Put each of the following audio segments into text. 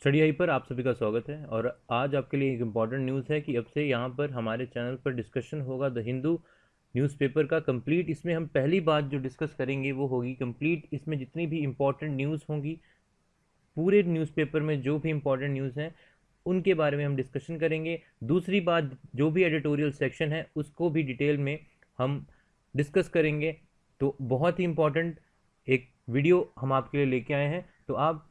Study आई पर आप सभी का स्वागत है। और आज आपके लिए एक इम्पॉर्टेंट न्यूज़ है कि अब से यहाँ पर हमारे चैनल पर डिस्कशन होगा द हिंदू न्यूज़पेपर का कंप्लीट। इसमें हम पहली बात जो डिस्कस करेंगे वो होगी कंप्लीट, इसमें जितनी भी इम्पॉर्टेंट न्यूज़ होंगी पूरे न्यूज़पेपर में, जो भी इम्पॉर्टेंट न्यूज़ हैं उनके बारे में हम डिस्कशन करेंगे। दूसरी बात, जो भी एडिटोरियल सेक्शन है उसको भी डिटेल में हम डिस्कस करेंगे। तो बहुत ही इम्पॉर्टेंट एक वीडियो हम आपके लिए लेके आए हैं। तो आप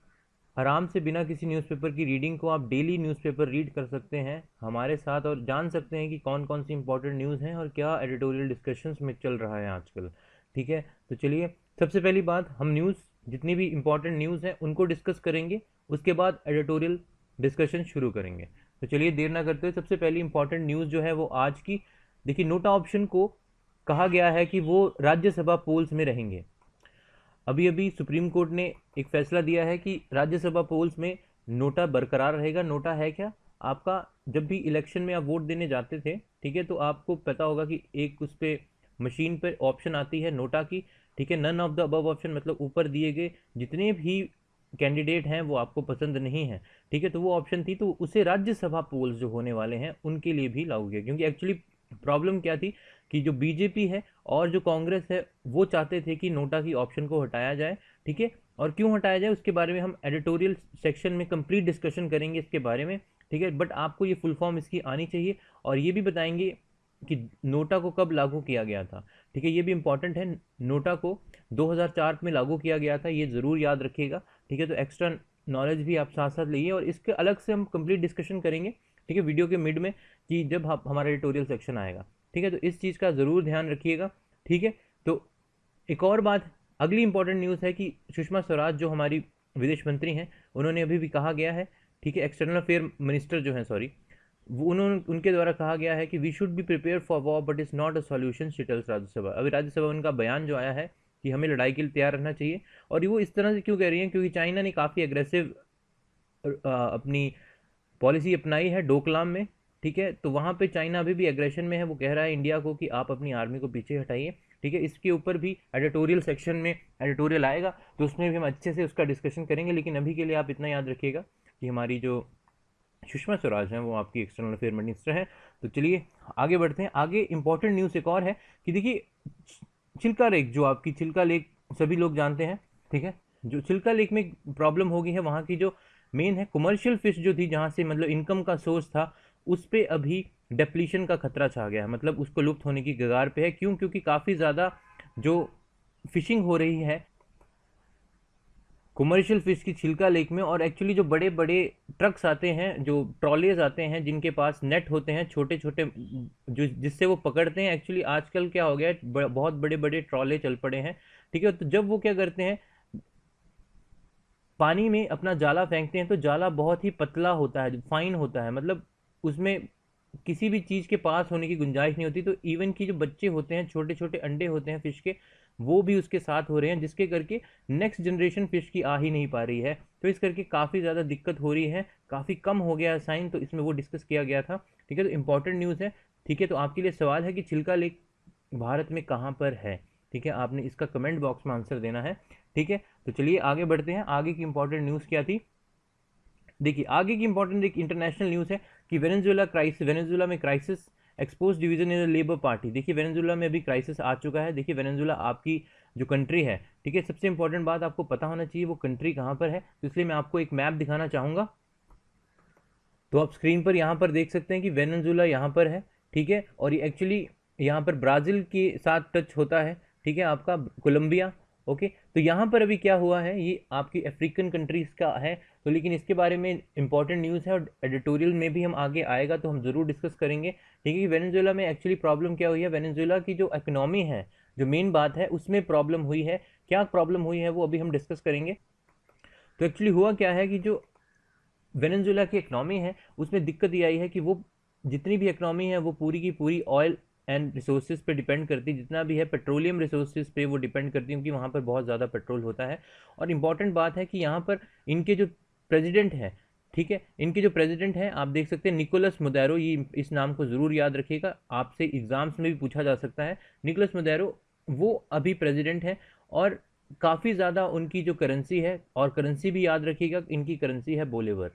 आराम से बिना किसी न्यूज़पेपर की रीडिंग को आप डेली न्यूज़पेपर रीड कर सकते हैं हमारे साथ और जान सकते हैं कि कौन कौन सी इंपॉर्टेंट न्यूज़ हैं और क्या एडिटोरियल डिस्कशंस में चल रहा है आजकल। ठीक है, तो चलिए सबसे पहली बात, हम न्यूज़ जितनी भी इंपॉर्टेंट न्यूज़ हैं उनको डिस्कस करेंगे, उसके बाद एडिटोरियल डिस्कशन शुरू करेंगे। तो चलिए देर ना करते हुए सबसे पहली इंपॉर्टेंट न्यूज़ जो है वो आज की, देखिए नोटा ऑप्शन को कहा गया है कि वो राज्यसभा पोल्स में रहेंगे। अभी अभी सुप्रीम कोर्ट ने एक फैसला दिया है कि राज्यसभा पोल्स में नोटा बरकरार रहेगा। नोटा है क्या आपका, जब भी इलेक्शन में आप वोट देने जाते थे, ठीक है, तो आपको पता होगा कि एक उस पर मशीन पर ऑप्शन आती है नोटा की। ठीक है, none of the above option मतलब ऊपर दिए गए जितने भी कैंडिडेट हैं वो आपको पसंद नहीं है। ठीक है, तो वो ऑप्शन थी, तो उसे राज्यसभा पोल्स जो होने वाले हैं उनके लिए भी लागू किया, क्योंकि एक्चुअली प्रॉब्लम क्या थी कि जो बीजेपी है और जो कांग्रेस है वो चाहते थे कि नोटा की ऑप्शन को हटाया जाए। ठीक है, और क्यों हटाया जाए उसके बारे में हम एडिटोरियल सेक्शन में कंप्लीट डिस्कशन करेंगे इसके बारे में। ठीक है, बट आपको ये फुल फॉर्म इसकी आनी चाहिए और ये भी बताएंगे कि नोटा को कब लागू किया गया था। ठीक है, ये भी इंपॉर्टेंट है, नोटा को 2004 में लागू किया गया था, ये ज़रूर याद रखिएगा। ठीक है, तो एक्स्ट्रा नॉलेज भी आप साथ साथ लीजिए और इसके अलग से हम कंप्लीट डिस्कशन करेंगे। ठीक है, वीडियो के मिड में, कि जब हमारा एडिटोरियल सेक्शन आएगा। ठीक है, तो इस चीज़ का ज़रूर ध्यान रखिएगा। ठीक है, तो एक और बात, अगली इंपॉर्टेंट न्यूज़ है कि सुषमा स्वराज जो हमारी विदेश मंत्री हैं, उन्होंने अभी भी कहा गया है, ठीक है, एक्सटर्नल अफेयर मिनिस्टर जो हैं, सॉरी, वो उन्होंने उनके द्वारा कहा गया है कि we should be prepared for war but is not a solution शिटल्स राज्यसभा। अभी राज्यसभा उनका बयान जो आया है कि हमें लड़ाई के लिए तैयार रहना चाहिए। और वो इस तरह से क्यों कह रही हैं, क्योंकि चाइना ने काफ़ी एग्रेसिव अपनी पॉलिसी अपनाई है डोकलाम में। ठीक है, तो वहाँ पे चाइना अभी भी एग्रेशन में है, वो कह रहा है इंडिया को कि आप अपनी आर्मी को पीछे हटाइए। ठीक है, इसके ऊपर भी एडिटोरियल सेक्शन में एडिटोरियल आएगा तो उसमें भी हम अच्छे से उसका डिस्कशन करेंगे। लेकिन अभी के लिए आप इतना याद रखिएगा कि हमारी जो सुषमा स्वराज हैं वो आपकी एक्सटर्नल अफेयर मिनिस्टर हैं। तो चलिए आगे बढ़ते हैं। आगे इंपॉर्टेंट न्यूज़ एक और है कि देखिए चिल्का लेक, जो आपकी चिल्का लेक सभी लोग जानते हैं। ठीक है, जो चिल्का लेक में प्रॉब्लम हो गई है, वहाँ की जो मेन है कमर्शियल फिश जो थी, जहाँ से मतलब इनकम का सोर्स था, उस पर अभी डेप्लीशन का खतरा छा गया है, मतलब उसको लुप्त होने की कगार पे है। क्यों? क्योंकि काफ़ी ज़्यादा जो फिशिंग हो रही है कमर्शियल फिश की छिलका लेक में, और एक्चुअली जो बड़े बड़े ट्रक्स आते हैं, जो ट्रॉलेज आते हैं जिनके पास नेट होते हैं छोटे छोटे, जो जिससे वो पकड़ते हैं, एक्चुअली आजकल क्या हो गया है, बहुत बड़े बड़े ट्रॉले चल पड़े हैं। ठीक है, तो जब वो क्या करते हैं, पानी में अपना जाला फेंकते हैं, तो जाला बहुत ही पतला होता है, फाइन होता है, मतलब उसमें किसी भी चीज़ के पास होने की गुंजाइश नहीं होती। तो इवन की जो बच्चे होते हैं, छोटे छोटे अंडे होते हैं फिश के, वो भी उसके साथ हो रहे हैं, जिसके करके नेक्स्ट जनरेशन फिश की आ ही नहीं पा रही है। तो इस करके काफ़ी ज़्यादा दिक्कत हो रही है, काफ़ी कम हो गया है साइन, तो इसमें वो डिस्कस किया गया था। ठीक है, तो इंपॉर्टेंट न्यूज़ है। ठीक है, तो आपके लिए सवाल है कि चिल्का लेक भारत में कहाँ पर है। ठीक है, आपने इसका कमेंट बॉक्स में आंसर देना है। ठीक है, तो चलिए आगे बढ़ते हैं। आगे की इंपॉर्टेंट न्यूज़ क्या थी, देखिए आगे की इंपॉर्टेंट एक इंटरनेशनल न्यूज़ है कि वेनेजुएला क्राइसिस, वेनेजुएला में crisis, expose division in the labour party. देखिए वेनेजुएला में अभी क्राइसिस आ चुका है। देखिए वेनेजुएला आपकी जो कंट्री है, ठीक है, सबसे इंपॉर्टेंट बात आपको पता होना चाहिए वो कंट्री कहाँ पर है। तो इसलिए मैं आपको एक मैप दिखाना चाहूँगा। तो आप स्क्रीन पर यहाँ पर देख सकते हैं कि वेनेजुएला यहाँ पर है। ठीक है, और ये एक्चुअली यहाँ पर ब्राज़ील के साथ टच होता है। ठीक है, आपका कोलंबिया। ओके, तो यहाँ पर अभी क्या हुआ है, ये आपकी अफ्रीकन कंट्रीज़ का है। तो लेकिन इसके बारे में इंपॉर्टेंट न्यूज़ है और एडिटोरियल में भी हम आगे आएगा तो हम ज़रूर डिस्कस करेंगे। ठीक है, कि वेनेजुएला में एक्चुअली प्रॉब्लम क्या हुई है, वेनेजुएला की जो इकोनॉमी है, जो मेन बात है उसमें प्रॉब्लम हुई है। क्या प्रॉब्लम हुई है वो अभी हम डिस्कस करेंगे। तो एक्चुअली हुआ क्या है कि जो वेनेजुएला की इकनॉमी है उसमें दिक्कत ये आई है कि वो जितनी भी इकनॉमी है वो पूरी की पूरी ऑयल एंड रिसोर्सेज पे डिपेंड करती है, जितना भी है पेट्रोलियम रिसोर्सेज पे वो डिपेंड करती है, क्योंकि वहाँ पर बहुत ज़्यादा पेट्रोल होता है। और इम्पॉर्टेंट बात है कि यहाँ पर इनके जो प्रेसिडेंट हैं, ठीक है, इनके जो प्रेसिडेंट हैं आप देख सकते हैं निकोलस मदुरो, ये इस नाम को ज़रूर याद रखिएगा, आपसे एग्जाम्स में भी पूछा जा सकता है। निकोलस मदुरो वो अभी प्रेसिडेंट हैं और काफ़ी ज़्यादा उनकी जो करेंसी है, और करेंसी भी याद रखिएगा, इनकी करेंसी है बोलेवर।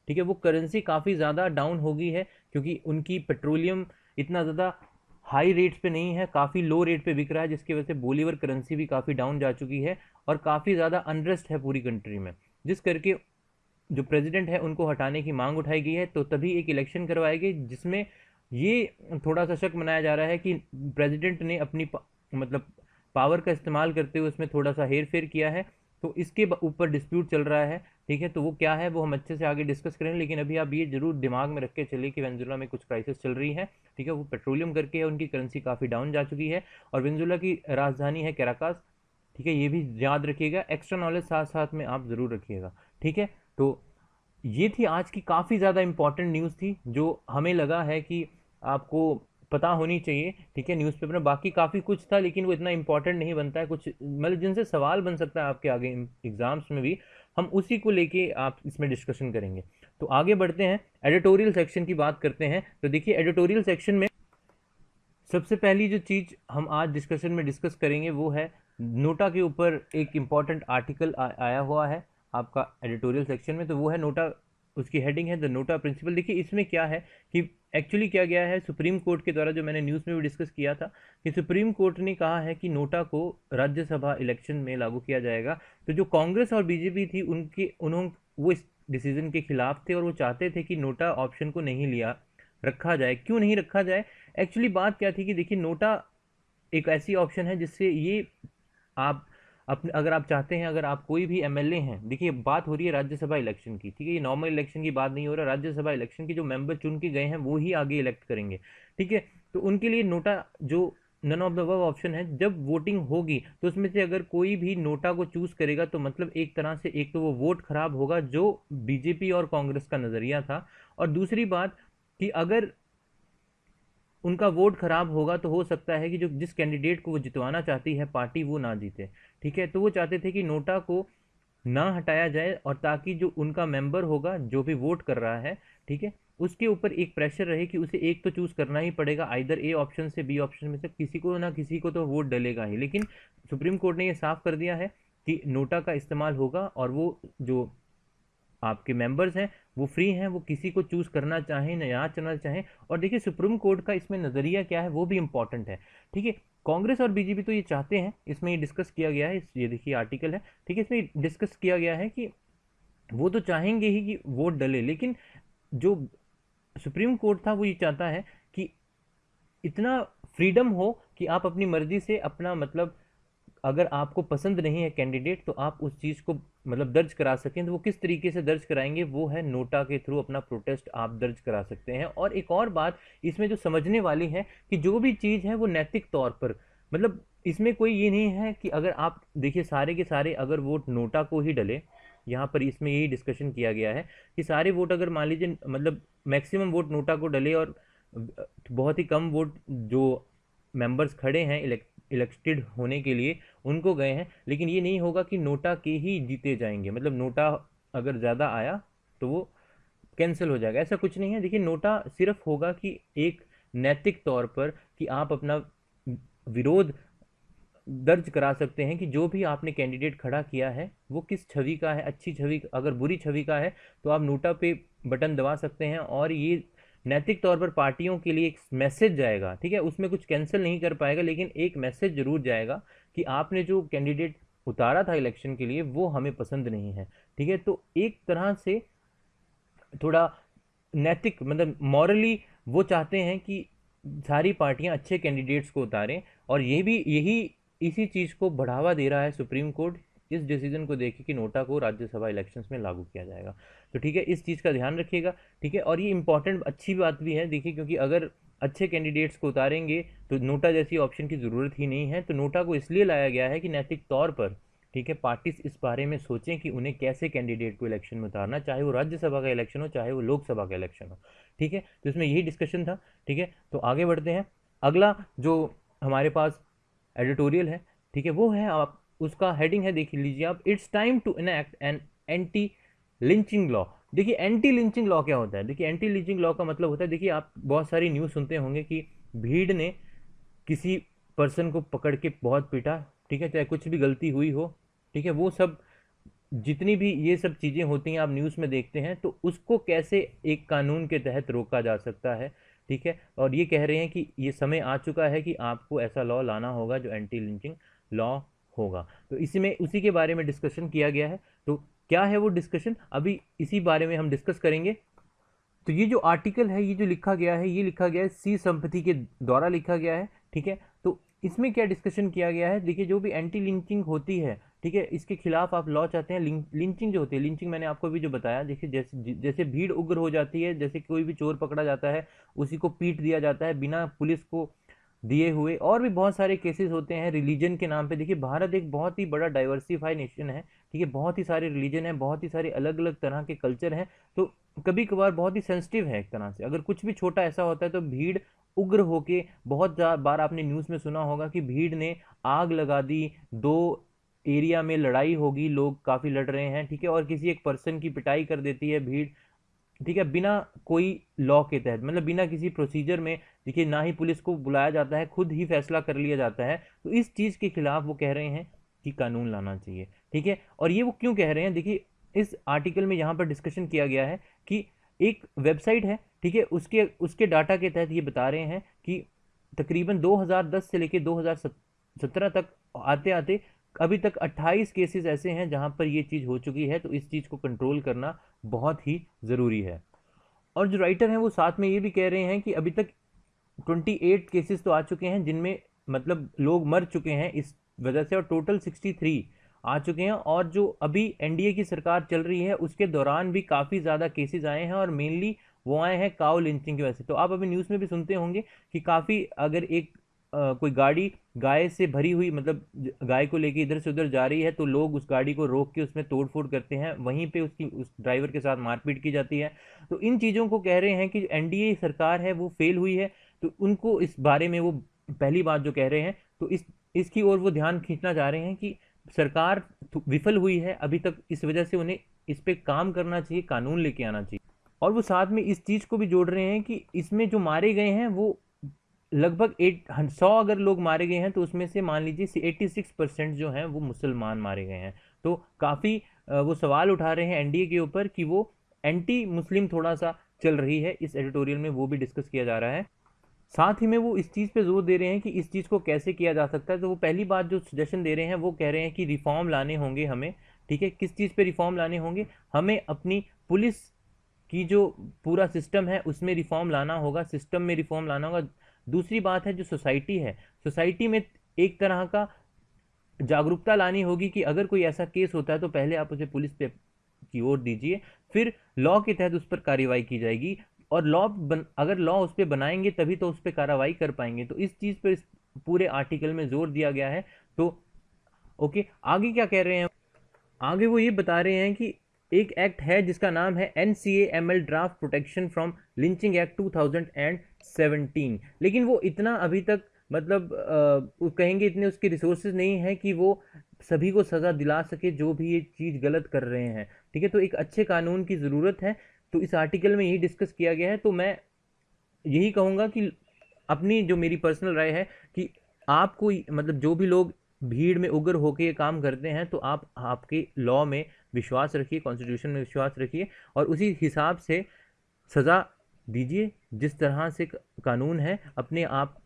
ठीक है, वो करेंसी काफ़ी ज़्यादा डाउन हो गई है क्योंकि उनकी पेट्रोलियम इतना ज़्यादा हाई रेट्स पे नहीं है, काफ़ी लो रेट पे बिक रहा है, जिसकी वजह से बोलीवर करेंसी भी काफ़ी डाउन जा चुकी है और काफ़ी ज़्यादा अनरेस्ट है पूरी कंट्री में, जिस करके जो प्रेसिडेंट है उनको हटाने की मांग उठाई गई है। तो तभी एक इलेक्शन करवाई गई जिसमें ये थोड़ा सा शक मनाया जा रहा है कि प्रेसिडेंट ने अपनी मतलब पावर का इस्तेमाल करते हुए उसमें थोड़ा सा हेर फेर किया है। तो इसके ऊपर डिस्प्यूट चल रहा है, ठीक है, तो वो क्या है वो हम अच्छे से आगे डिस्कस करेंगे, लेकिन अभी आप ये जरूर दिमाग में रख के चलिए कि वेनेजुएला में कुछ क्राइसिस चल रही है, ठीक है, वो पेट्रोलियम करके है, उनकी करेंसी काफ़ी डाउन जा चुकी है और वेनेजुएला की राजधानी है कैराकास, ठीक है, ये भी याद रखिएगा, एक्स्ट्रा नॉलेज साथ साथ में आप ज़रूर रखिएगा, ठीक है। तो ये थी आज की काफ़ी ज़्यादा इंपॉर्टेंट न्यूज़ थी जो हमें लगा है कि आपको पता होनी चाहिए, ठीक है, न्यूज़पेपर में बाकी काफ़ी कुछ था लेकिन वो इतना इंपॉर्टेंट नहीं बनता है, कुछ मतलब जिनसे सवाल बन सकता है आपके आगे एग्जाम्स में भी, हम उसी को लेके आप इसमें डिस्कशन करेंगे। तो आगे बढ़ते हैं, एडिटोरियल सेक्शन की बात करते हैं। तो देखिए एडिटोरियल सेक्शन में सबसे पहली जो चीज़ हम आज डिस्कशन में डिस्कस करेंगे वो है नोटा के ऊपर एक इम्पॉर्टेंट आर्टिकल आया हुआ है आपका एडिटोरियल सेक्शन में, तो वो है नोटा, उसकी हेडिंग है द नोटा प्रिंसिपल। देखिए इसमें क्या है कि एक्चुअली क्या गया है सुप्रीम कोर्ट के द्वारा, जो मैंने न्यूज़ में भी डिस्कस किया था कि सुप्रीम कोर्ट ने कहा है कि नोटा को राज्यसभा इलेक्शन में लागू किया जाएगा। तो जो कांग्रेस और बीजेपी थी उनके उन्होंने वो इस डिसीजन के खिलाफ थे और वो चाहते थे कि नोटा ऑप्शन को नहीं लिया रखा जाए। क्यों नहीं रखा जाए, एक्चुअली बात क्या थी कि देखिए नोटा एक ऐसी ऑप्शन है जिससे ये आप अपने अगर आप चाहते हैं, अगर आप कोई भी एमएलए हैं, देखिए बात हो रही है राज्यसभा इलेक्शन की, ठीक है, ये नॉर्मल इलेक्शन की बात नहीं हो रहा, राज्यसभा इलेक्शन की जो मेंबर चुन के गए हैं वो ही आगे इलेक्ट करेंगे, ठीक है। तो उनके लिए नोटा जो none of the above option है, जब वोटिंग होगी तो उसमें से अगर कोई भी नोटा को चूज करेगा तो मतलब एक तरह से एक तो वो वोट खराब होगा जो बीजेपी और कांग्रेस का नजरिया था, और दूसरी बात कि अगर उनका वोट खराब होगा तो हो सकता है कि जो जिस कैंडिडेट को वो जितवाना चाहती है पार्टी वो ना जीते, ठीक है। तो वो चाहते थे कि नोटा को ना हटाया जाए और ताकि जो उनका मेंबर होगा जो भी वोट कर रहा है, ठीक है, उसके ऊपर एक प्रेशर रहे कि उसे एक तो चूज करना ही पड़ेगा, आइदर ए ऑप्शन से बी ऑप्शन में से किसी को ना किसी को तो वोट डलेगा ही। लेकिन सुप्रीम कोर्ट ने ये साफ कर दिया है कि नोटा का इस्तेमाल होगा और वो जो आपके मेंबर्स हैं वो फ्री हैं, वो किसी को चूज करना चाहें ना चुनना चाहें। और देखिए सुप्रीम कोर्ट का इसमें नजरिया क्या है वो भी इंपॉर्टेंट है, ठीक है। कांग्रेस और बीजेपी तो ये चाहते हैं, इसमें ये डिस्कस किया गया है, ये देखिए आर्टिकल है, ठीक है, इसमें डिस्कस किया गया है कि वो तो चाहेंगे ही कि वोट डले, लेकिन जो सुप्रीम कोर्ट था वो ये चाहता है कि इतना फ्रीडम हो कि आप अपनी मर्जी से अपना मतलब अगर आपको पसंद नहीं है कैंडिडेट तो आप उस चीज़ को मतलब दर्ज करा सकें। तो वो किस तरीके से दर्ज कराएंगे, वो है नोटा के थ्रू अपना प्रोटेस्ट आप दर्ज करा सकते हैं। और एक और बात इसमें जो समझने वाली है कि जो भी चीज़ है वो नैतिक तौर पर, मतलब इसमें कोई ये नहीं है कि अगर आप देखिए सारे के सारे अगर वोट नोटा को ही डले, यहाँ पर इसमें यही डिस्कशन किया गया है कि सारे वोट अगर मान लीजिए मतलब मैक्सिमम वोट नोटा को डले और बहुत ही कम वोट जो मेंबर्स खड़े हैं इलेक्टेड होने के लिए उनको गए हैं, लेकिन ये नहीं होगा कि नोटा के ही जीते जाएंगे, मतलब नोटा अगर ज़्यादा आया तो वो कैंसिल हो जाएगा, ऐसा कुछ नहीं है। देखिए नोटा सिर्फ होगा कि एक नैतिक तौर पर कि आप अपना विरोध दर्ज करा सकते हैं कि जो भी आपने कैंडिडेट खड़ा किया है वो किस छवि का है, अच्छी छवि, अगर बुरी छवि का है तो आप नोटा पे बटन दबा सकते हैं और ये नैतिक तौर पर पार्टियों के लिए एक मैसेज जाएगा, ठीक है, उसमें कुछ कैंसिल नहीं कर पाएगा लेकिन एक मैसेज जरूर जाएगा कि आपने जो कैंडिडेट उतारा था इलेक्शन के लिए वो हमें पसंद नहीं है, ठीक है। तो एक तरह से थोड़ा नैतिक मतलब मॉरली वो चाहते हैं कि सारी पार्टियां अच्छे कैंडिडेट्स को उतारें, और ये भी यही इसी चीज़ को बढ़ावा दे रहा है सुप्रीम कोर्ट इस डिसीजन को देखे कि नोटा को राज्यसभा इलेक्शंस में लागू किया जाएगा। तो ठीक है, इस चीज़ का ध्यान रखिएगा, ठीक है। और ये इंपॉर्टेंट अच्छी बात भी है देखिए, क्योंकि अगर अच्छे कैंडिडेट्स को उतारेंगे तो नोटा जैसी ऑप्शन की ज़रूरत ही नहीं है। तो नोटा को इसलिए लाया गया है कि नैतिक तौर पर, ठीक है, पार्टीज इस बारे में सोचें कि उन्हें कैसे कैंडिडेट को इलेक्शन में उतारना, चाहे वो राज्यसभा का इलेक्शन हो चाहे वो लोकसभा का इलेक्शन हो, ठीक है। तो इसमें यही डिस्कशन था, ठीक है। तो आगे बढ़ते हैं, अगला जो हमारे पास एडिटोरियल है, ठीक है, वो है आप उसका हेडिंग है देख लीजिए आप, it's time to enact an anti lynching law. देखिए एंटी लिंचिंग लॉ क्या होता है, देखिए एंटी लिंचिंग लॉ का मतलब होता है, देखिए आप बहुत सारी न्यूज़ सुनते होंगे कि भीड़ ने किसी पर्सन को पकड़ के बहुत पीटा, ठीक है, चाहे कुछ भी गलती हुई हो, ठीक है, वो सब जितनी भी ये सब चीज़ें होती हैं आप न्यूज़ में देखते हैं, तो उसको कैसे एक कानून के तहत रोका जा सकता है। ठीक है, और ये कह रहे हैं कि ये समय आ चुका है कि आपको ऐसा लॉ लाना होगा जो एंटी लिंचिंग लॉ होगा। तो इसी में उसी के बारे में डिस्कशन किया गया है। तो क्या है वो डिस्कशन, अभी इसी बारे में हम डिस्कस करेंगे। तो ये जो आर्टिकल है, ये जो लिखा गया है, ये लिखा गया है सी संपत्ति के द्वारा लिखा गया है। ठीक है, तो इसमें क्या डिस्कशन किया गया है, देखिए जो भी एंटी लिंचिंग होती है, ठीक है, इसके खिलाफ आप लॉ चाहते हैं। लिंचिंग जो होती है, लिंचिंग मैंने आपको भी जो बताया, देखिए जैसे जैसे भीड़ उग्र हो जाती है, जैसे कोई भी चोर पकड़ा जाता है उसी को पीट दिया जाता है बिना पुलिस को दिए हुए, और भी बहुत सारे केसेस होते हैं रिलीजन के नाम पे। देखिए भारत एक बहुत ही बड़ा डाइवर्सिफाई नेशन है। ठीक है, बहुत ही सारे रिलीजन है, बहुत ही सारे अलग अलग तरह के कल्चर हैं। तो कभी कभार बहुत ही सेंसिटिव है एक तरह से, अगर कुछ भी छोटा ऐसा होता है तो भीड़ उग्र होके, बहुत बार आपने न्यूज़ में सुना होगा कि भीड़ ने आग लगा दी, दो एरिया में लड़ाई होगी, लोग काफ़ी लड़ रहे हैं, ठीक है, और किसी एक पर्सन की पिटाई कर देती है भीड़। ठीक है, बिना कोई लॉ के तहत, मतलब बिना किसी प्रोसीजर में, देखिए ना ही पुलिस को बुलाया जाता है, खुद ही फैसला कर लिया जाता है। तो इस चीज़ के खिलाफ वो कह रहे हैं कि कानून लाना चाहिए। ठीक है, और ये वो क्यों कह रहे हैं, देखिए इस आर्टिकल में यहाँ पर डिस्कशन किया गया है कि एक वेबसाइट है, ठीक है, उसके उसके डाटा के तहत ये बता रहे हैं कि तकरीबन 2010 से लेकर 2017 तक आते आते अभी तक 28 केसेस ऐसे हैं जहां पर ये चीज़ हो चुकी है। तो इस चीज़ को कंट्रोल करना बहुत ही ज़रूरी है। और जो राइटर हैं वो साथ में ये भी कह रहे हैं कि अभी तक 28 केसेस तो आ चुके हैं जिनमें मतलब लोग मर चुके हैं इस वजह से, और टोटल 63 आ चुके हैं। और जो अभी एनडीए की सरकार चल रही है उसके दौरान भी काफ़ी ज़्यादा केसेस आए हैं, और मेनली वो आए हैं काउ लिंचिंग की वजह से। तो आप अभी न्यूज़ में भी सुनते होंगे कि काफ़ी, अगर एक कोई गाड़ी गाय से भरी हुई, मतलब गाय को लेके इधर से उधर जा रही है, तो लोग उस गाड़ी को रोक के उसमें तोड़ फोड़ करते हैं, वहीं पे उसकी उस ड्राइवर के साथ मारपीट की जाती है। तो इन चीज़ों को कह रहे हैं कि एनडीए सरकार है वो फेल हुई है। तो उनको इस बारे में वो पहली बात जो कह रहे हैं, तो इसकी ओर वो ध्यान खींचना चाह रहे हैं कि सरकार विफल हुई है अभी तक, इस वजह से उन्हें इस पे काम करना चाहिए, कानून लेके आना चाहिए। और वो साथ में इस चीज़ को भी जोड़ रहे हैं कि इसमें जो मारे गए हैं वो लगभग 100 अगर लोग मारे गए हैं तो उसमें से मान लीजिए 86% जो हैं वो मुसलमान मारे गए हैं। तो काफ़ी वो सवाल उठा रहे हैं एनडीए के ऊपर कि वो एंटी मुस्लिम थोड़ा सा चल रही है। इस एडिटोरियल में वो भी डिस्कस किया जा रहा है। साथ ही में वो इस चीज़ पे जोर दे रहे हैं कि इस चीज़ को कैसे किया जा सकता है। तो वो पहली बात जो सजेशन दे रहे हैं वो कह रहे हैं कि रिफॉर्म लाने होंगे हमें। ठीक है, किस चीज़ पे रिफॉर्म लाने होंगे, हमें अपनी पुलिस की जो पूरा सिस्टम है उसमें रिफॉर्म लाना होगा, सिस्टम में रिफॉर्म लाना होगा। दूसरी बात है जो सोसाइटी है, सोसाइटी में एक तरह का जागरूकता लानी होगी कि अगर कोई ऐसा केस होता है तो पहले आप उसे पुलिस पे की ओर दीजिए, फिर लॉ के तहत उस पर कार्रवाई की जाएगी, और अगर लॉ उस पर बनाएंगे तभी तो उस पर कार्रवाई कर पाएंगे। तो इस चीज़ पर इस पूरे आर्टिकल में जोर दिया गया है। तो ओके, आगे क्या कह रहे हैं, आगे वो ये बता रहे हैं कि एक एक्ट है जिसका नाम है NCAML draft protection from lynching act 2017, लेकिन वो इतना अभी तक मतलब वो कहेंगे इतने उसके रिसोर्सेज नहीं है कि वो सभी को सज़ा दिला सके जो भी ये चीज़ गलत कर रहे हैं। ठीक है, तो एक अच्छे कानून की ज़रूरत है। तो इस आर्टिकल में यही डिस्कस किया गया है। तो मैं यही कहूँगा कि अपनी जो मेरी पर्सनल राय है कि आपको मतलब जो भी लोग भीड़ में उग्र होकर ये काम करते हैं, तो आप आपके लॉ में विश्वास रखिए, कॉन्स्टिट्यूशन में विश्वास रखिए, और उसी हिसाब से सज़ा दीजिए जिस तरह से कानून है। अपने आप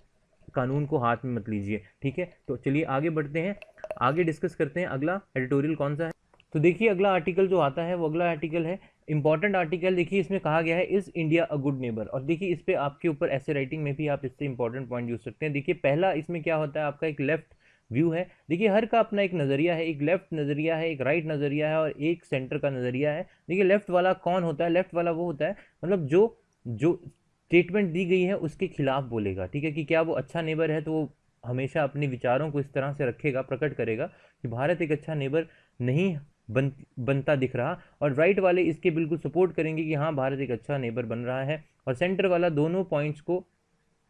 कानून को हाथ में मत लीजिए। ठीक है, तो चलिए आगे बढ़ते हैं, आगे डिस्कस करते हैं अगला एडिटोरियल कौन सा है। तो देखिए अगला आर्टिकल जो आता है वो अगला आर्टिकल है इंपॉर्टेंट आर्टिकल। देखिए इसमें कहा गया है is India a good neighbour, और देखिए इस पे आपके ऊपर ऐसे राइटिंग में भी आप इससे इंपॉर्टेंट पॉइंट यूज सकते हैं। देखिए पहला इसमें क्या होता है, आपका एक लेफ्ट व्यू है। देखिए हर का अपना एक नज़रिया है, एक लेफ्ट नज़रिया है, एक राइट नज़रिया है, और एक सेंटर का नज़रिया है। देखिए लेफ्ट वाला कौन होता है, लेफ्ट वाला वो होता है मतलब जो जो स्टेटमेंट दी गई है उसके खिलाफ बोलेगा। ठीक है, कि क्या वो अच्छा नेबर है, तो वो हमेशा अपने विचारों को इस तरह से रखेगा, प्रकट करेगा कि भारत एक अच्छा नेबर नहीं बनता दिख रहा। और राइट वाले इसके बिल्कुल सपोर्ट करेंगे कि हाँ भारत एक अच्छा नेबर बन रहा है, और सेंटर वाला दोनों पॉइंट्स को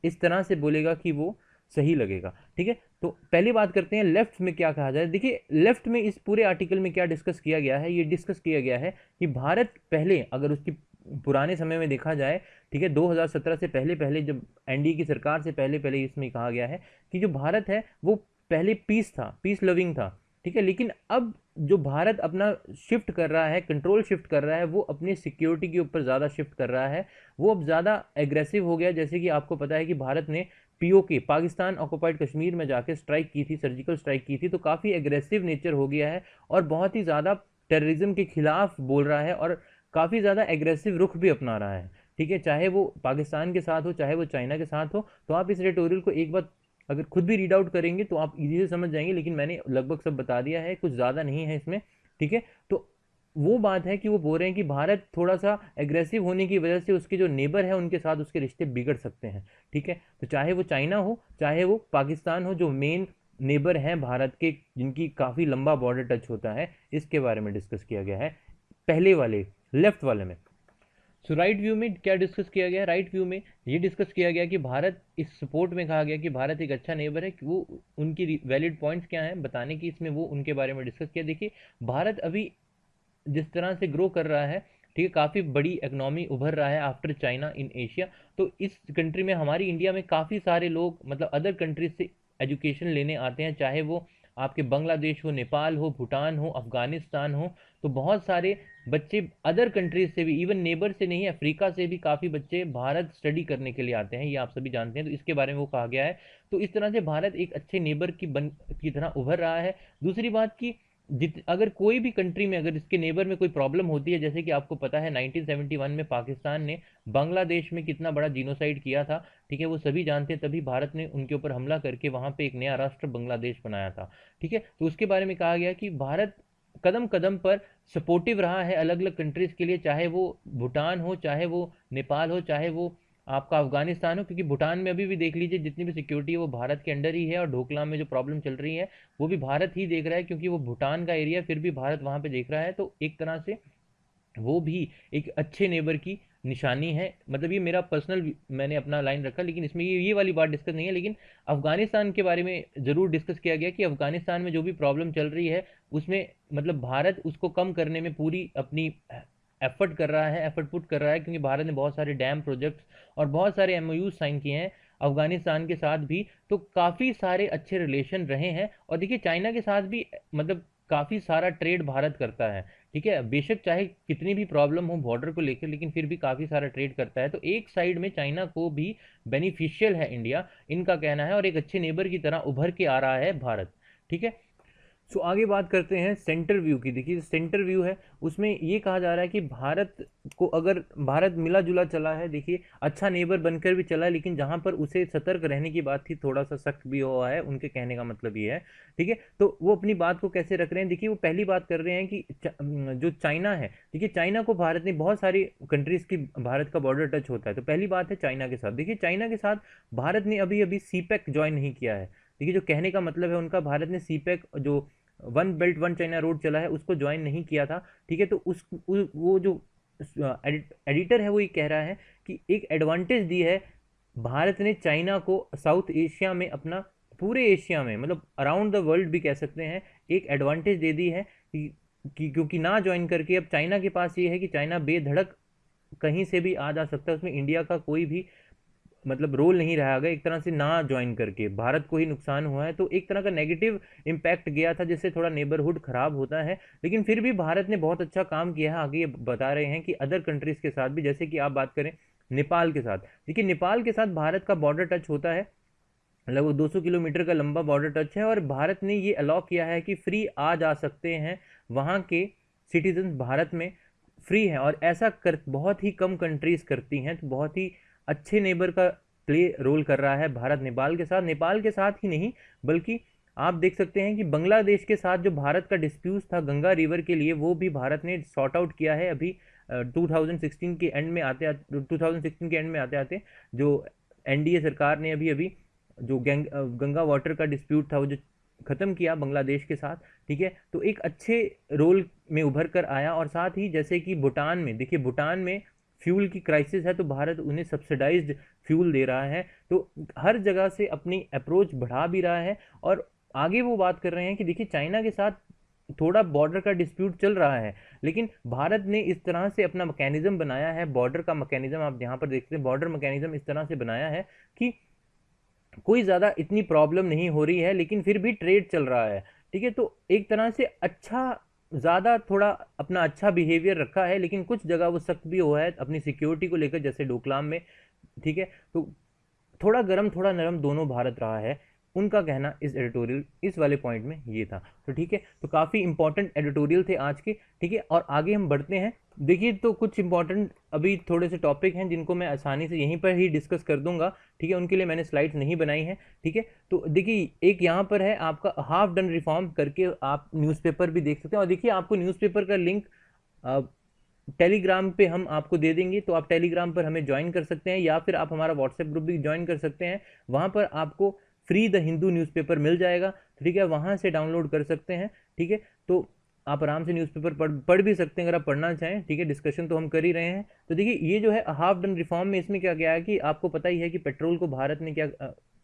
इस तरह से बोलेगा कि वो सही लगेगा। ठीक है, तो पहली बात करते हैं लेफ्ट में क्या कहा जाए। देखिए लेफ्ट में इस पूरे आर्टिकल में क्या डिस्कस किया गया है, ये डिस्कस किया गया है कि भारत पहले, अगर उसकी पुराने समय में देखा जाए, ठीक है, 2017 से पहले पहले, जब एनडीए की सरकार से पहले पहले इसमें कहा गया है कि जो भारत है वो पहले पीस था, पीस लविंग था। ठीक है, लेकिन अब जो भारत अपना शिफ्ट कर रहा है, कंट्रोल शिफ्ट कर रहा है, वो अपनी सिक्योरिटी के ऊपर ज़्यादा शिफ्ट कर रहा है। वो अब ज़्यादा एग्रेसिव हो गया। जैसे कि आपको पता है कि भारत ने पीओके, पाकिस्तान ऑक्युपाइड कश्मीर में जाके स्ट्राइक की थी, सर्जिकल स्ट्राइक की थी, तो काफ़ी एग्रेसिव नेचर हो गया है और बहुत ही ज़्यादा टेररिज्म के खिलाफ बोल रहा है और काफ़ी ज़्यादा एग्रेसिव रुख भी अपना रहा है। ठीक है, चाहे वो पाकिस्तान के साथ हो, चाहे वो चाइना के साथ हो। तो आप इस रेटोरियल को एक बार अगर खुद भी रीड आउट करेंगे तो आप इजी से समझ जाएंगे, लेकिन मैंने लगभग सब बता दिया है, कुछ ज़्यादा नहीं है इसमें। ठीक है, तो वो बात है कि वो बोल रहे हैं कि भारत थोड़ा सा एग्रेसिव होने की वजह से उसके जो नेबर है उनके साथ उसके रिश्ते बिगड़ सकते हैं। ठीक है, तो चाहे वो चाइना हो, चाहे वो पाकिस्तान हो, जो मेन नेबर हैं भारत के, जिनकी काफ़ी लंबा बॉर्डर टच होता है, इसके बारे में डिस्कस किया गया है पहले वाले लेफ्ट वाले में। सो राइट व्यू में क्या डिस्कस किया गया? राइट व्यू में ये डिस्कस किया गया कि भारत, इस सपोर्ट में कहा गया कि भारत एक अच्छा नेबर है, कि वो उनकी वैलिड पॉइंट्स क्या हैं बताने की, इसमें वो उनके बारे में डिस्कस किया। देखिए, भारत अभी जिस तरह से ग्रो कर रहा है, ठीक है, काफ़ी बड़ी इकनॉमी उभर रहा है आफ्टर चाइना इन एशिया। तो इस कंट्री में, हमारी इंडिया में काफ़ी सारे लोग मतलब अदर कंट्रीज से एजुकेशन लेने आते हैं, चाहे वो आपके बांग्लादेश हो, नेपाल हो, भूटान हो, अफगानिस्तान हो। तो बहुत सारे बच्चे अदर कंट्रीज से भी, इवन नेबर से नहीं, अफ्रीका से भी काफ़ी बच्चे भारत स्टडी करने के लिए आते हैं, ये आप सभी जानते हैं। तो इसके बारे में वो कहा गया है। तो इस तरह से भारत एक अच्छे नेबर की तरह उभर रहा है। दूसरी बात की, जित अगर कोई भी कंट्री में, अगर इसके नेबर में कोई प्रॉब्लम होती है, जैसे कि आपको पता है 1971 में पाकिस्तान ने बांग्लादेश में कितना बड़ा जीनोसाइड किया था, ठीक है, वो सभी जानते हैं। तभी भारत ने उनके ऊपर हमला करके वहाँ पे एक नया राष्ट्र बांग्लादेश बनाया था। ठीक है, तो उसके बारे में कहा गया कि भारत कदम कदम पर सपोर्टिव रहा है अलग अलग कंट्रीज़ के लिए, चाहे वो भूटान हो, चाहे वो नेपाल हो, चाहे वो आपका अफगानिस्तान हो। क्योंकि भूटान में अभी भी देख लीजिए, जितनी भी सिक्योरिटी है वो भारत के अंडर ही है, और ढोकलाम में जो प्रॉब्लम चल रही है वो भी भारत ही देख रहा है, क्योंकि वो भूटान का एरिया, फिर भी भारत वहाँ पे देख रहा है। तो एक तरह से वो भी एक अच्छे नेबर की निशानी है। मतलब ये मेरा पर्सनल, मैंने अपना लाइन रखा, लेकिन इसमें ये वाली बात डिस्कस नहीं है। लेकिन अफगानिस्तान के बारे में ज़रूर डिस्कस किया गया कि अफगानिस्तान में जो भी प्रॉब्लम चल रही है उसमें मतलब भारत उसको कम करने में पूरी अपनी एफर्ट कर रहा है, एफर्ट पुट कर रहा है, क्योंकि भारत ने बहुत सारे डैम प्रोजेक्ट्स और बहुत सारे एमओयू साइन किए हैं अफगानिस्तान के साथ भी। तो काफ़ी सारे अच्छे रिलेशन रहे हैं। और देखिए, चाइना के साथ भी मतलब काफ़ी सारा ट्रेड भारत करता है। ठीक है, बेशक चाहे कितनी भी प्रॉब्लम हो बॉर्डर को लेकर, लेकिन फिर भी काफ़ी सारा ट्रेड करता है। तो एक साइड में चाइना को भी बेनिफिशियल है इंडिया, इनका कहना है, और एक अच्छे नेबर की तरह उभर के आ रहा है भारत। ठीक है, सो आगे बात करते हैं सेंटर व्यू की। देखिए, सेंटर व्यू है, उसमें ये कहा जा रहा है कि भारत को, अगर भारत मिला जुला चला है, देखिए अच्छा नेबर बनकर भी चला है, लेकिन जहाँ पर उसे सतर्क रहने की बात थी, थोड़ा सा सख्त भी हुआ है, उनके कहने का मतलब ये है। ठीक है, तो वो अपनी बात को कैसे रख रहे हैं? देखिए, वो पहली बात कर रहे हैं कि जो चाइना है, देखिए चाइना को भारत ने, बहुत सारी कंट्रीज की भारत का बॉर्डर टच होता है। तो पहली बात है चाइना के साथ। देखिए, चाइना के साथ भारत ने अभी अभी सीपैक ज्वाइन नहीं किया है। देखिए, जो कहने का मतलब है उनका, भारत ने सीपैक, जो one belt one China road चला है, उसको ज्वाइन नहीं किया था। ठीक है, तो वो जो एडिटर है वो ये कह रहा है कि एक एडवांटेज दी है भारत ने चाइना को साउथ एशिया में, अपना पूरे एशिया में, मतलब अराउंड द वर्ल्ड भी कह सकते हैं, एक एडवांटेज दे दी है कि क्योंकि ना ज्वाइन करके अब चाइना के पास ये है कि चाइना बेधड़क कहीं से भी आ जा सकता है, उसमें इंडिया का कोई भी मतलब रोल नहीं रहा गया। एक तरह से ना ज्वाइन करके भारत को ही नुकसान हुआ है, तो एक तरह का नेगेटिव इम्पैक्ट गया था, जिससे थोड़ा नेबरहुड खराब होता है। लेकिन फिर भी भारत ने बहुत अच्छा काम किया है। आगे ये बता रहे हैं कि अदर कंट्रीज के साथ भी, जैसे कि आप बात करें नेपाल के साथ। देखिए, नेपाल के साथ भारत का बॉर्डर टच होता है, लगभग 200 किलोमीटर का लंबा बॉर्डर टच है, और भारत ने ये अलाउ किया है कि फ्री आ जा सकते हैं वहाँ के सिटीजन भारत में, फ्री हैं। और ऐसा कर बहुत ही कम कंट्रीज करती हैं। तो बहुत ही अच्छे नेबर का प्ले रोल कर रहा है भारत नेपाल के साथ। नेपाल के साथ ही नहीं, बल्कि आप देख सकते हैं कि बांग्लादेश के साथ जो भारत का डिस्प्यूट था गंगा रिवर के लिए, वो भी भारत ने सॉर्ट आउट किया है अभी 2016 के एंड में आते 2016 के एंड में आते आते। जो एनडीए सरकार ने अभी अभी जो गंगा वाटर का डिस्प्यूट था वो जो ख़त्म किया बांग्लादेश के साथ। ठीक है, तो एक अच्छे रोल में उभर कर आया। और साथ ही जैसे कि भूटान में, देखिए भूटान में फ्यूल की क्राइसिस है, तो भारत उन्हें सब्सिडाइज्ड फ्यूल दे रहा है। तो हर जगह से अपनी अप्रोच बढ़ा भी रहा है। और आगे वो बात कर रहे हैं कि देखिए, चाइना के साथ थोड़ा बॉर्डर का डिस्प्यूट चल रहा है, लेकिन भारत ने इस तरह से अपना मैकेनिज्म बनाया है, बॉर्डर का मैकेनिज्म आप यहाँ पर देखते हैं, बॉर्डर मैकेनिज्म इस तरह से बनाया है कि कोई ज़्यादा इतनी प्रॉब्लम नहीं हो रही है, लेकिन फिर भी ट्रेड चल रहा है। ठीक है। तो एक तरह से अच्छा, ज़्यादा थोड़ा अपना अच्छा बिहेवियर रखा है, लेकिन कुछ जगह वो सख्त भी हुआ है अपनी सिक्योरिटी को लेकर, जैसे डोकलाम में। ठीक है। तो थोड़ा गर्म थोड़ा नरम दोनों भारत रहा है, उनका कहना इस एडिटोरियल इस वाले पॉइंट में ये था। तो ठीक है, तो काफ़ी इंपॉर्टेंट एडिटोरियल थे आज के। ठीक है, और आगे हम बढ़ते हैं। देखिए, तो कुछ इंपॉर्टेंट अभी थोड़े से टॉपिक हैं जिनको मैं आसानी से यहीं पर ही डिस्कस कर दूंगा। ठीक है, उनके लिए मैंने स्लाइड्स नहीं बनाई हैं। ठीक है, तो देखिए एक यहाँ पर है आपका हाफ डन रिफॉर्म करके, आप न्यूज़पेपर भी देख सकते हैं। और देखिए आपको न्यूज़पेपर का लिंक टेलीग्राम पे हम आपको दे देंगे, तो आप टेलीग्राम पर हमें ज्वाइन कर सकते हैं, या फिर आप हमारा व्हाट्सएप ग्रुप भी ज्वाइन कर सकते हैं। वहाँ पर आपको फ्री द हिंदू न्यूज़पेपर मिल जाएगा। ठीक है, वहाँ से डाउनलोड कर सकते हैं। ठीक है, तो आप आराम से न्यूज़पेपर पढ़ भी सकते हैं अगर आप पढ़ना चाहें। ठीक है, डिस्कशन तो हम कर ही रहे हैं। तो देखिए ये जो है हाफ डन रिफॉर्म में, इसमें क्या गया है कि आपको पता ही है कि पेट्रोल को भारत ने क्या,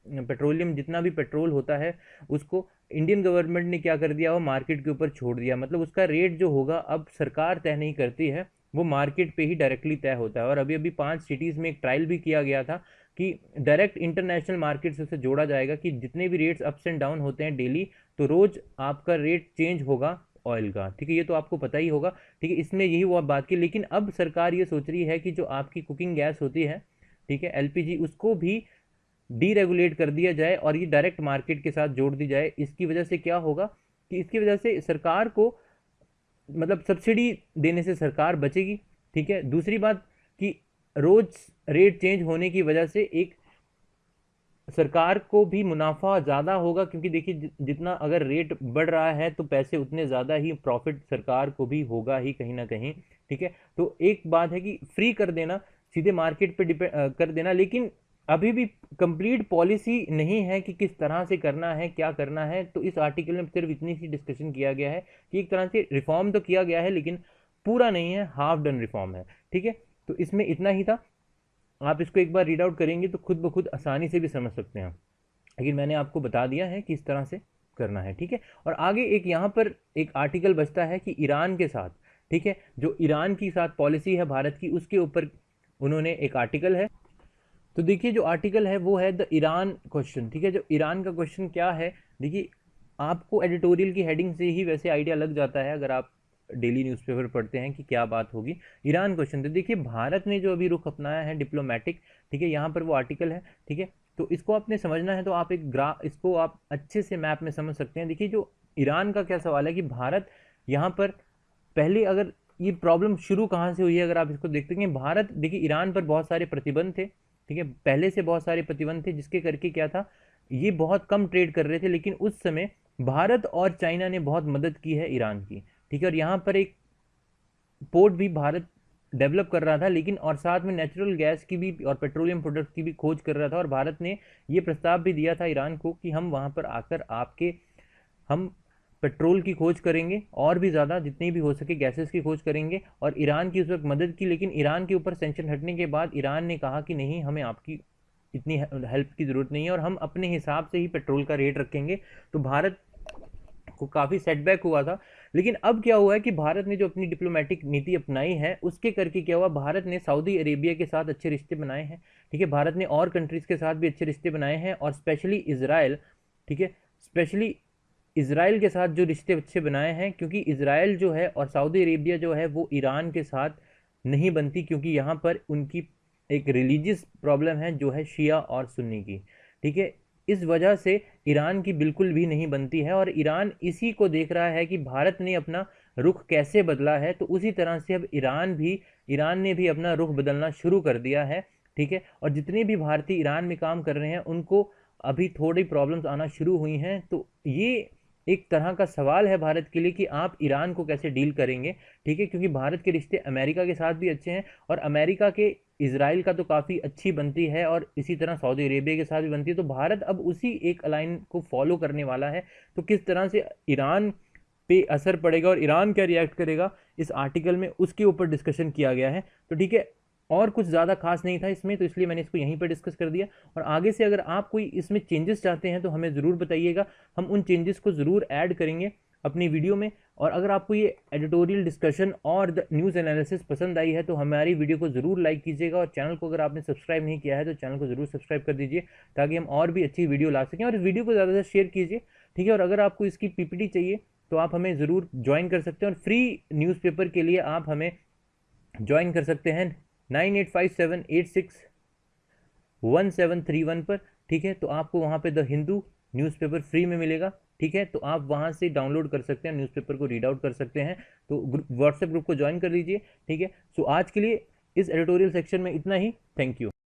पेट्रोलियम जितना भी पेट्रोल होता है उसको इंडियन गवर्नमेंट ने क्या कर दिया, वो मार्केट के ऊपर छोड़ दिया। मतलब उसका रेट जो होगा अब सरकार तय नहीं करती है, वो मार्केट पे ही डायरेक्टली तय होता है। और अभी अभी 5 सिटीज़ में एक ट्रायल भी किया गया था कि डायरेक्ट इंटरनेशनल मार्केट से उसे जोड़ा जाएगा कि जितने भी रेट्स अप्स एंड डाउन होते हैं डेली, तो रोज़ आपका रेट चेंज होगा ऑयल का। ठीक है, ये तो आपको पता ही होगा। ठीक है, इसमें यही वो बात की। लेकिन अब सरकार ये सोच रही है कि जो आपकी कुकिंग गैस होती है, ठीक है, एलपीजी, उसको भी डीरेगुलेट कर दिया जाए और ये डायरेक्ट मार्केट के साथ जोड़ दी जाए। इसकी वजह से क्या होगा कि इसकी वजह से सरकार को, मतलब सब्सिडी देने से सरकार बचेगी। ठीक है, दूसरी बात कि रोज रेट चेंज होने की वजह से एक सरकार को भी मुनाफा ज़्यादा होगा, क्योंकि देखिए जितना अगर रेट बढ़ रहा है तो पैसे उतने ज़्यादा ही प्रॉफिट सरकार को भी होगा ही कहीं ना कहीं। ठीक है, तो एक बात है कि फ्री कर देना, सीधे मार्केट पे डिपेंड कर देना, लेकिन अभी भी कंप्लीट पॉलिसी नहीं है कि किस तरह से करना है, क्या करना है। तो इस आर्टिकल में सिर्फ इतनी सी डिस्कशन किया गया है कि एक तरह से रिफॉर्म तो किया गया है, लेकिन पूरा नहीं है, हाफ डन रिफॉर्म है। ठीक है, तो इसमें इतना ही था। आप इसको एक बार रीड आउट करेंगे तो खुद ब खुद आसानी से भी समझ सकते हैं, लेकिन मैंने आपको बता दिया है कि इस तरह से करना है। ठीक है, और आगे एक यहाँ पर एक आर्टिकल बचता है कि ईरान के साथ, ठीक है, जो ईरान की साथ पॉलिसी है भारत की, उसके ऊपर उन्होंने एक आर्टिकल है। तो देखिए जो आर्टिकल है वो है द ईरान क्वेश्चन। ठीक है, जो ईरान का क्वेश्चन क्या है, देखिए आपको एडिटोरियल की हेडिंग से ही वैसे आइडिया लग जाता है अगर आप डेली न्यूज़पेपर पढ़ते हैं कि क्या बात होगी। ईरान क्वेश्चन, तो देखिए भारत ने जो अभी रुख अपनाया है डिप्लोमेटिक, ठीक है, यहाँ पर वो आर्टिकल है। ठीक है, तो इसको आपने समझना है तो आप एक इसको आप अच्छे से मैप में समझ सकते हैं। देखिए जो ईरान का क्या सवाल है कि भारत यहाँ पर पहले, अगर ये प्रॉब्लम शुरू कहाँ से हुई है अगर आप इसको देखते हैं, भारत देखिए ईरान पर बहुत सारे प्रतिबंध थे। ठीक है, पहले से बहुत सारे प्रतिबंध थे जिसके करके क्या था, ये बहुत कम ट्रेड कर रहे थे, लेकिन उस समय भारत और चाइना ने बहुत मदद की है ईरान की। ठीक है, और यहाँ पर एक पोर्ट भी भारत डेवलप कर रहा था, लेकिन और साथ में नेचुरल गैस की भी और पेट्रोलियम प्रोडक्ट की भी खोज कर रहा था। और भारत ने ये प्रस्ताव भी दिया था ईरान को कि हम वहाँ पर आकर आपके, हम पेट्रोल की खोज करेंगे और भी ज़्यादा जितनी भी हो सके गैसेस की खोज करेंगे। और ईरान की उस वक्त मदद की, लेकिन ईरान के ऊपर सेंक्शन हटने के बाद ईरान ने कहा कि नहीं, हमें आपकी इतनी हेल्प की ज़रूरत नहीं है और हम अपने हिसाब से ही पेट्रोल का रेट रखेंगे। तो भारत को काफ़ी सेटबैक हुआ था। लेकिन अब क्या हुआ है कि भारत ने जो अपनी डिप्लोमेटिक नीति अपनाई है उसके करके क्या हुआ, भारत ने सऊदी अरेबिया के साथ अच्छे रिश्ते बनाए हैं। ठीक है, भारत ने और कंट्रीज़ के साथ भी अच्छे रिश्ते बनाए हैं, और स्पेशली इसराइल, ठीक है, स्पेशली इसराइल के साथ जो रिश्ते अच्छे बनाए हैं, क्योंकि इसराइल जो है और सऊदी अरेबिया जो है वो ईरान के साथ नहीं बनती, क्योंकि यहाँ पर उनकी एक रिलीजियस प्रॉब्लम है जो है शिया और सुन्नी की। ठीक है, इस वजह से ईरान की बिल्कुल भी नहीं बनती है, और ईरान इसी को देख रहा है कि भारत ने अपना रुख कैसे बदला है, तो उसी तरह से अब ईरान ने भी अपना रुख बदलना शुरू कर दिया है। ठीक है, और जितने भी भारतीय ईरान में काम कर रहे हैं उनको अभी थोड़ी प्रॉब्लम्स आना शुरू हुई हैं। तो ये एक तरह का सवाल है भारत के लिए कि आप ईरान को कैसे डील करेंगे। ठीक है, क्योंकि भारत के रिश्ते अमेरिका के साथ भी अच्छे हैं, और अमेरिका के इसराइल का तो काफ़ी अच्छी बनती है, और इसी तरह सऊदी अरेबिया के साथ भी बनती है। तो भारत अब उसी एक अलाइन को फॉलो करने वाला है। तो किस तरह से ईरान पे असर पड़ेगा और ईरान क्या रिएक्ट करेगा इस आर्टिकल में, उसके ऊपर डिस्कशन किया गया है। तो ठीक है, और कुछ ज़्यादा खास नहीं था इसमें, तो इसलिए मैंने इसको यहीं पर डिस्कस कर दिया। और आगे से अगर आप कोई इसमें चेंजेस चाहते हैं तो हमें ज़रूर बताइएगा, हम उन चेंजेस को ज़रूर ऐड करेंगे अपनी वीडियो में। और अगर आपको ये एडिटोरियल डिस्कशन और द न्यूज़ एनालिसिस पसंद आई है तो हमारी वीडियो को ज़रूर लाइक कीजिएगा, और चैनल को अगर आपने सब्सक्राइब नहीं किया है तो चैनल को ज़रूर सब्सक्राइब कर दीजिए, ताकि हम और भी अच्छी वीडियो ला सकें। और इस वीडियो को ज़्यादा से शेयर कीजिए, ठीक है। और अगर आपको इसकी पीपीटी चाहिए तो आप हमें ज़रूर ज्वाइन कर सकते हैं, और फ्री न्यूज़पेपर के लिए आप हमें ज्वाइन कर सकते हैं 9857861731 पर। ठीक है, तो आपको वहाँ पे द हिंदू न्यूज़पेपर फ्री में मिलेगा। ठीक है, तो आप वहाँ से डाउनलोड कर सकते हैं, न्यूज़पेपर को रीड आउट कर सकते हैं। तो व्हाट्सएप ग्रुप को ज्वाइन कर लीजिए। ठीक है, सो आज के लिए इस एडिटोरियल सेक्शन में इतना ही। Thank you.